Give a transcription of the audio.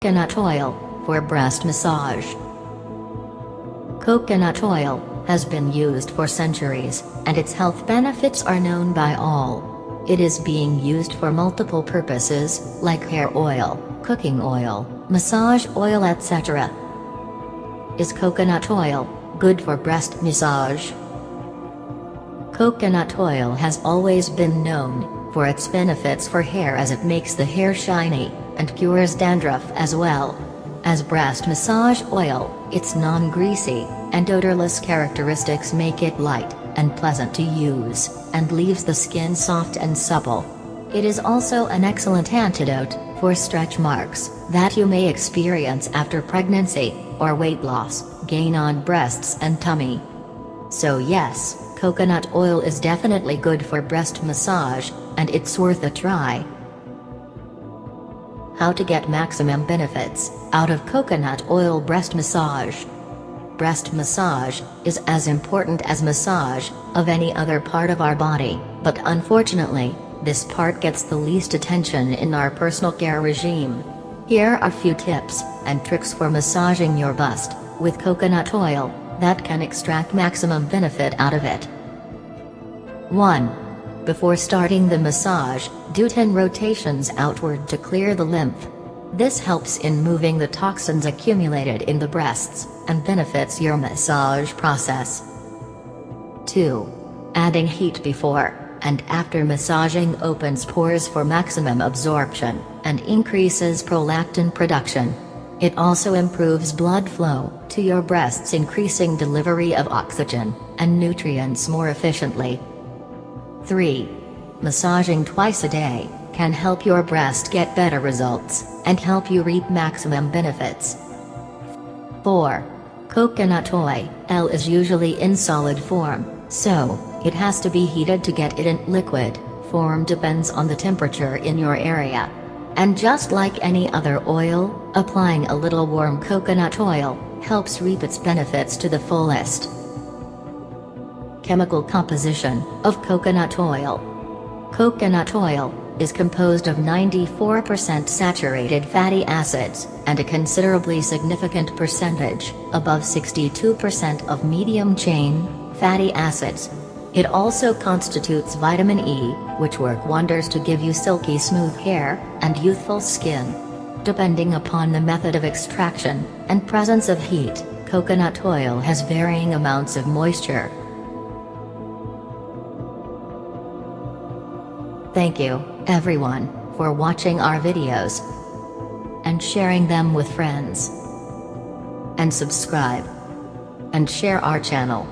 Coconut oil for breast massage. Coconut oil has been used for centuries, and its health benefits are known by all. It is being used for multiple purposes, like hair oil, cooking oil, massage oil, etc. Is coconut oil good for breast massage? Coconut oil has always been known for its benefits for hair, as it makes the hair shiny and cures dandruff as well. As breast massage oil, its non-greasy and odorless characteristics make it light and pleasant to use, and leaves the skin soft and supple. It is also an excellent antidote for stretch marks that you may experience after pregnancy or weight loss, gain on breasts and tummy. So yes, coconut oil is definitely good for breast massage, and it's worth a try. How to get maximum benefits out of coconut oil breast massage. Breast massage is as important as massage of any other part of our body, but unfortunately, this part gets the least attention in our personal care regime. Here are a few tips and tricks for massaging your bust with coconut oil that can extract maximum benefit out of it. 1. Before starting the massage, do 10 rotations outward to clear the lymph. This helps in moving the toxins accumulated in the breasts, and benefits your massage process. 2. Adding heat before and after massaging opens pores for maximum absorption, and increases prolactin production. It also improves blood flow to your breasts, increasing delivery of oxygen and nutrients more efficiently. 3. Massaging twice a day can help your breast get better results, and help you reap maximum benefits. 4. Coconut oil is usually in solid form, so it has to be heated to get it in liquid form. Depends on the temperature in your area. And just like any other oil, applying a little warm coconut oil helps reap its benefits to the fullest. Chemical composition of coconut oil. Coconut oil is composed of 94% saturated fatty acids, and a considerably significant percentage, above 62%, of medium-chain fatty acids. It also constitutes vitamin E, which work wonders to give you silky smooth hair and youthful skin. Depending upon the method of extraction and presence of heat, coconut oil has varying amounts of moisture. Thank you, everyone, for watching our videos and sharing them with friends. And subscribe and share our channel.